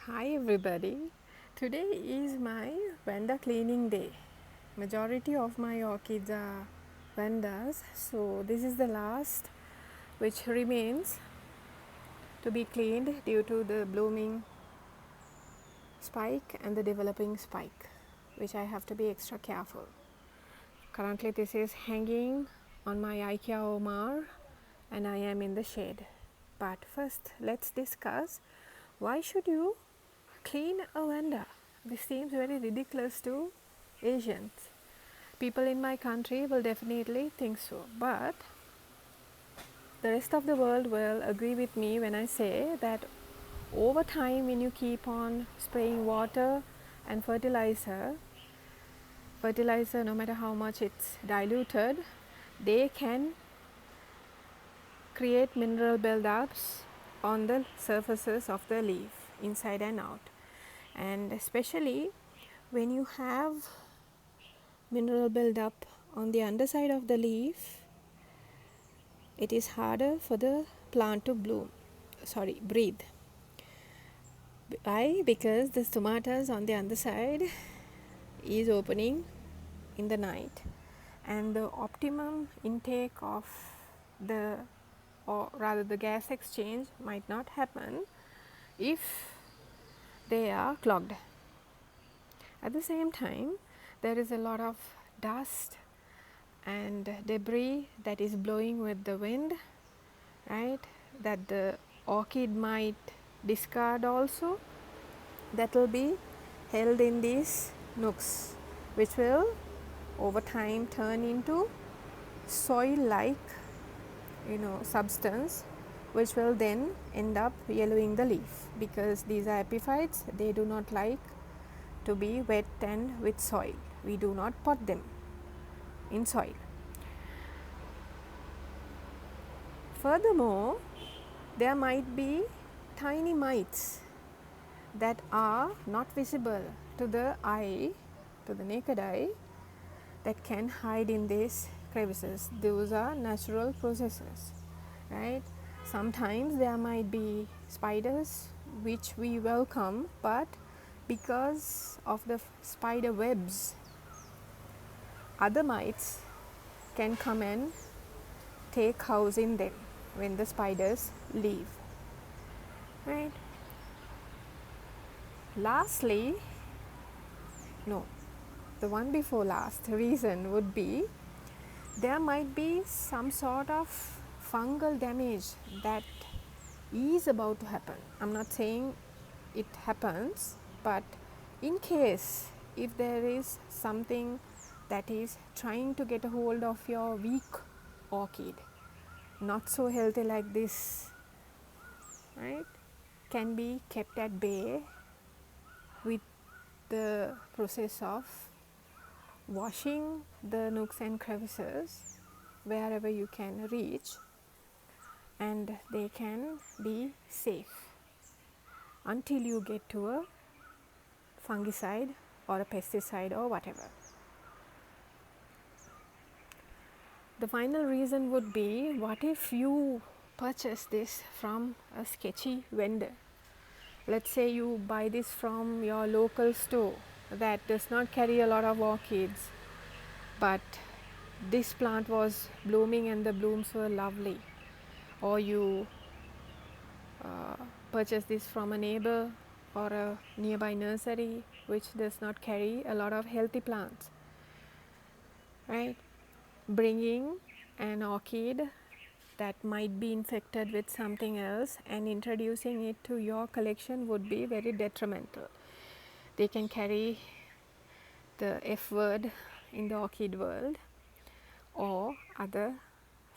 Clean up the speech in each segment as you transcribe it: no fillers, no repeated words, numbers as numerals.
Hi everybody. Today is my vendor cleaning day. Majority of my orchids are vendors, so this is the last which remains to be cleaned due to the blooming spike and the developing spike, which I have to be extra careful. Currently this is hanging on my IKEA Omar and I am in the shade. But first let's discuss, why should you clean a vendor? This seems very ridiculous to Asians. People in my country will definitely think so, but the rest of the world will agree with me when I say that over time, when you keep on spraying water and fertilizer no matter how much it's diluted, they can create mineral buildups on the surfaces of the leaf, inside and out. And especially when you have mineral buildup on the underside of the leaf, it is harder for the plant to breathe. Why? Because the stomatas on the underside is opening in the night, and the optimum intake of the, or rather the gas exchange, might not happen if they are clogged. At the same time, there is a lot of dust and debris that is blowing with the wind, right, that the orchid might discard also, that will be held in these nooks, which will over time turn into soil like substance, which will then end up yellowing the leaf, because these are epiphytes. They do not like to be wet and with soil. We do not pot them in soil. Furthermore, there might be tiny mites that are not visible to the eye, to the naked eye, that can hide in these crevices. Those are natural processes, right? Sometimes there might be spiders which we welcome, but because of the spider webs, other mites can come and take house in them when the spiders leave, right? Lastly, no, the one before last reason would be, there might be some sort of fungal damage that is about to happen. I'm not saying it happens, but in case if there is something that is trying to get a hold of your weak orchid, not so healthy like this, right, can be kept at bay with the process of washing the nooks and crevices wherever you can reach, and they can be safe until you get to a fungicide or a pesticide or whatever. The final reason would be, what if you purchase this from a sketchy vendor? Let's say you buy this from your local store that does not carry a lot of orchids, but this plant was blooming and the blooms were lovely. Or you purchase this from a neighbor or a nearby nursery which does not carry a lot of healthy plants, right? Bringing an orchid that might be infected with something else and introducing it to your collection would be very detrimental. They can carry the F word in the orchid world, or other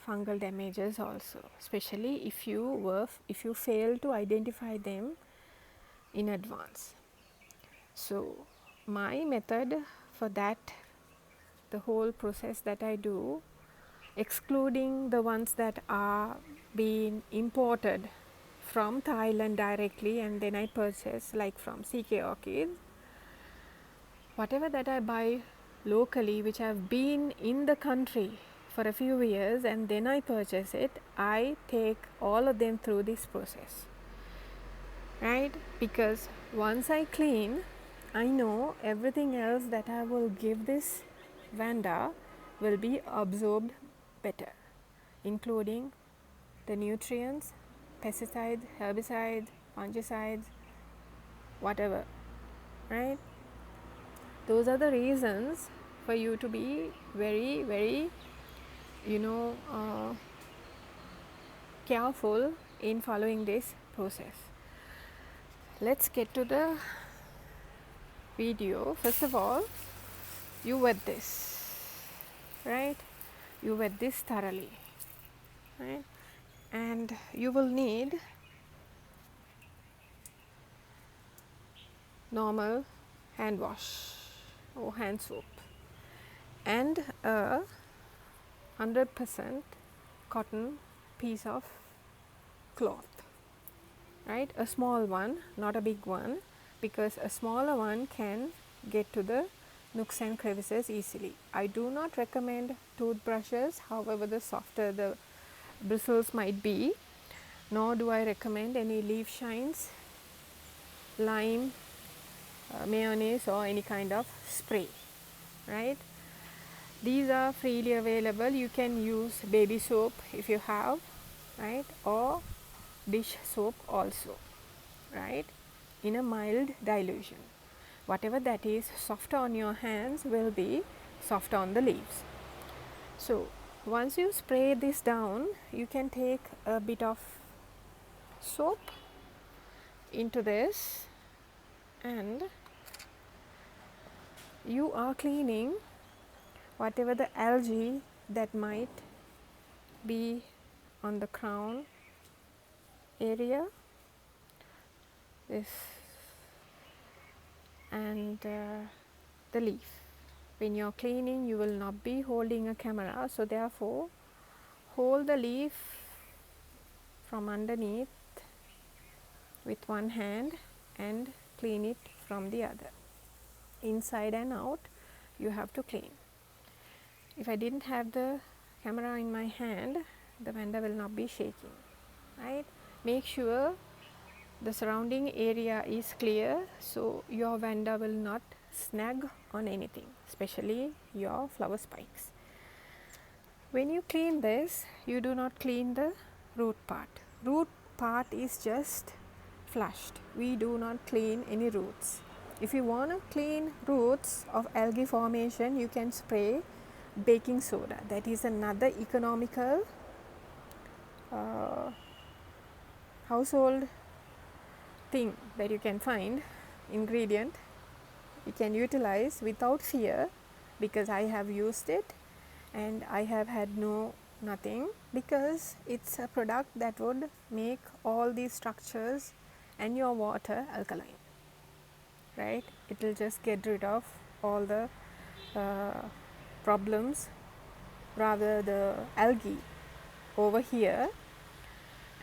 fungal damages also, especially if you fail to identify them in advance. So my method for that, the whole process that I do, excluding the ones that are being imported from Thailand directly and then I purchase, like from CK Orchids, whatever that I buy locally which have been in the country for a few years and then I purchase it, I take all of them through this process. right? Because once I clean, I know everything else that I will give this vanda will be absorbed better, including the nutrients, pesticides, herbicides, fungicides, whatever, right? Those are the reasons for you to be very, very, you know, careful in following this process. Let's get to the video. First of all, you wet this, right? You wet this thoroughly, right? And you will need normal hand wash or hand soap and a 100% cotton piece of cloth, right? A small one, not a big one, because a smaller one can get to the nooks and crevices easily. I do not recommend toothbrushes, however the softer the bristles might be, nor do I recommend any leaf shines, lime, mayonnaise or any kind of spray, right? These are freely available. You can use baby soap if you have, right, or dish soap also, right, in a mild dilution. Whatever that is softer on your hands will be softer on the leaves. So once you spray this down, you can take a bit of soap into this and you are cleaning whatever the algae that might be on the crown area, this and the leaf. When you're cleaning, you will not be holding a camera, so therefore hold the leaf from underneath with one hand and clean it from the other. Inside and out you have to clean. If I didn't have the camera in my hand, the vanda will not be shaking, right? Make sure the surrounding area is clear so your vanda will not snag on anything, especially your flower spikes. When you clean this, you do not clean the root part. Root part is just flushed. We do not clean any roots. If you want to clean roots of algae formation, you can spray baking soda. That is another economical household thing that you can find, ingredient you can utilize without fear, because I have used it and I have had nothing, because it's a product that would make all these structures and your water alkaline, right? It will just get rid of all the problems, rather the algae over here,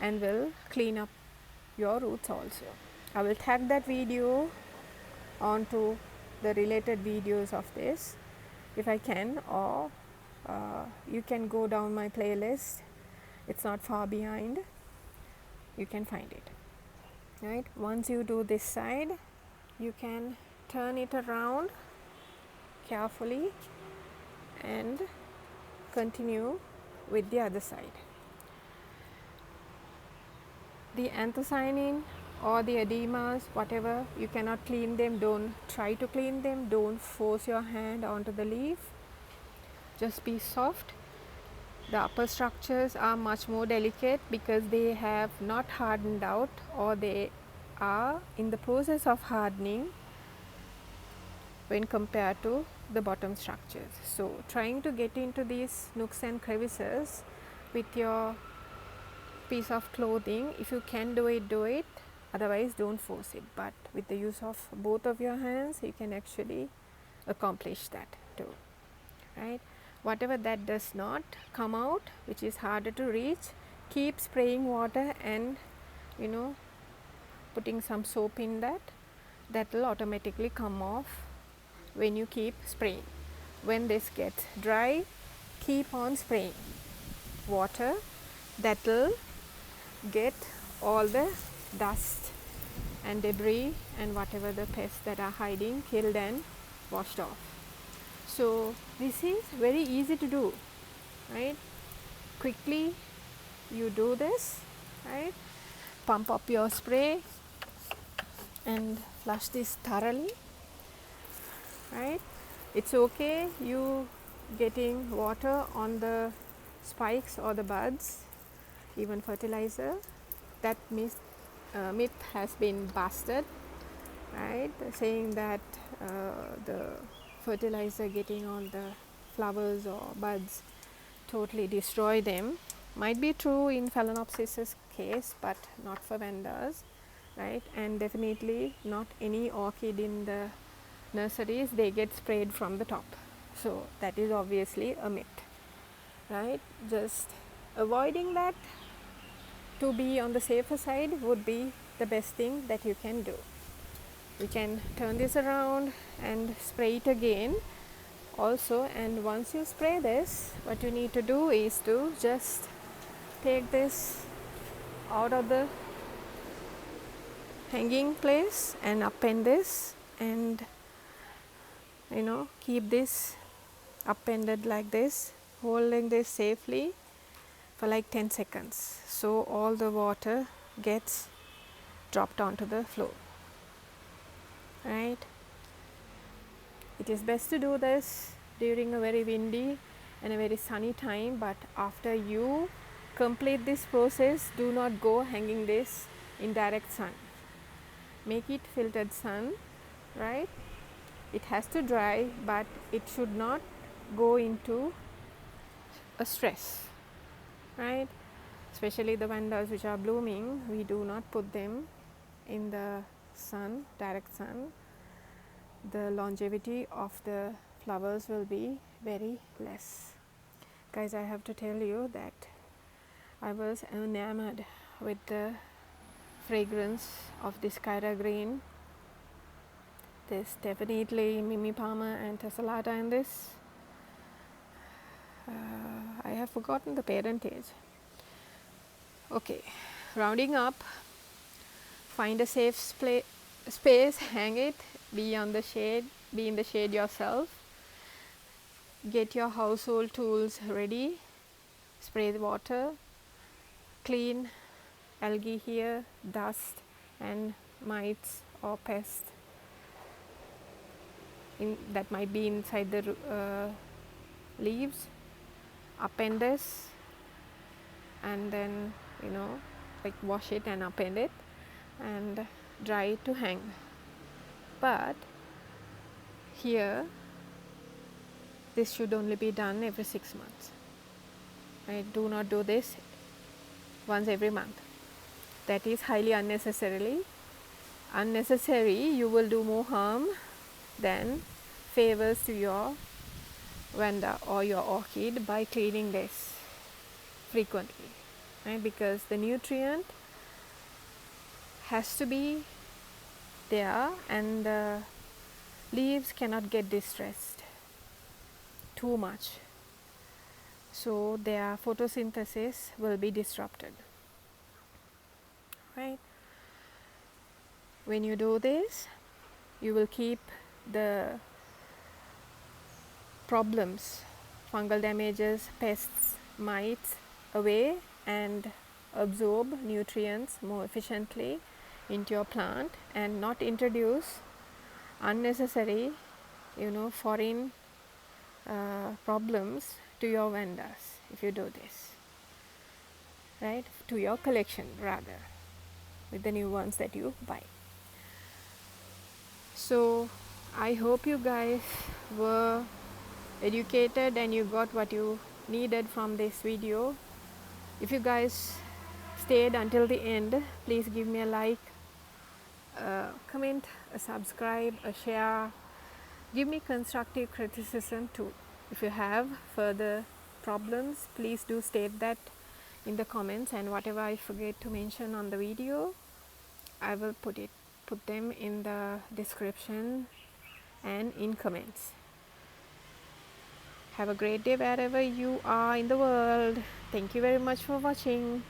and will clean up your roots also. I will tag that video onto the related videos of this if I can, or you can go down my playlist. It's not far behind, you can find it, right? Once you do this side, you can turn it around carefully and continue with the other side. The anthocyanin or the edemas, whatever, you cannot clean them, don't try to clean them, don't force your hand onto the leaf, just be soft. The upper structures are much more delicate because they have not hardened out, or they are in the process of hardening when compared to the bottom structures. So trying to get into these nooks and crevices with your piece of clothing, if you can do it, otherwise don't force it, but with the use of both of your hands you can actually accomplish that too, right? Whatever that does not come out, which is harder to reach, keep spraying water and putting some soap in that will automatically come off when you keep spraying. When this gets dry, keep on spraying water, that will get all the dust and debris and whatever the pests that are hiding killed and washed off. So this is very easy to do, right? Quickly you do this, right? Pump up your spray and flush this thoroughly, right? It's okay you getting water on the spikes or the buds, even fertilizer. That myth has been busted, right? Saying that the fertilizer getting on the flowers or buds totally destroy them. Might be true in Phalaenopsis' case, but not for Vandas, right? And definitely not any orchid in the nurseries, they get sprayed from the top. So that is obviously a myth, right? Just avoiding that to be on the safer side would be the best thing that you can do. You can turn this around and spray it again also, and once you spray this, what you need to do is to just take this out of the hanging place and append this, and keep this appended like this, holding this safely for like 10 seconds, so all the water gets dropped onto the floor, right? It is best to do this during a very windy and a very sunny time, but after you complete this process, do not go hanging this in direct sun. Make it filtered sun, right? It has to dry, but it should not go into a stress, right? Especially the Vandas which are blooming, we do not put them in the sun, direct sun. The longevity of the flowers will be very less. Guys, I have to tell you that I was enamored with the fragrance of this Kyra green. There's definitely Mimi Palmer and Tessellata in this. I have forgotten the parentage. Okay, rounding up, find a safe space, hang it, be in the shade yourself. Get your household tools ready, spray the water, clean algae here, dust and mites or pests that might be inside the leaves. Append this and then wash it and append it and dry it to hang. But here this should only be done every 6 months. Right? Do not do this once every month. That is highly unnecessary. You will do more harm than favors to your Vanda or your orchid by cleaning this frequently, right? Because the nutrient has to be there and the leaves cannot get distressed too much, so their photosynthesis will be disrupted, right? When you do this, you will keep the problems, fungal damages, pests, mites away and absorb nutrients more efficiently into your plant and not introduce unnecessary foreign problems to your Vandas if you do this, right? To your collection rather, with the new ones that you buy. So I hope you guys were educated and you got what you needed from this video. If you guys stayed until the end, please give me a like, comment, a subscribe, a share. Give me constructive criticism too. If you have further problems, please do state that in the comments, and whatever I forget to mention on the video, I will put them in the description and in comments. Have a great day wherever you are in the world. Thank you very much for watching.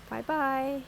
Bye bye.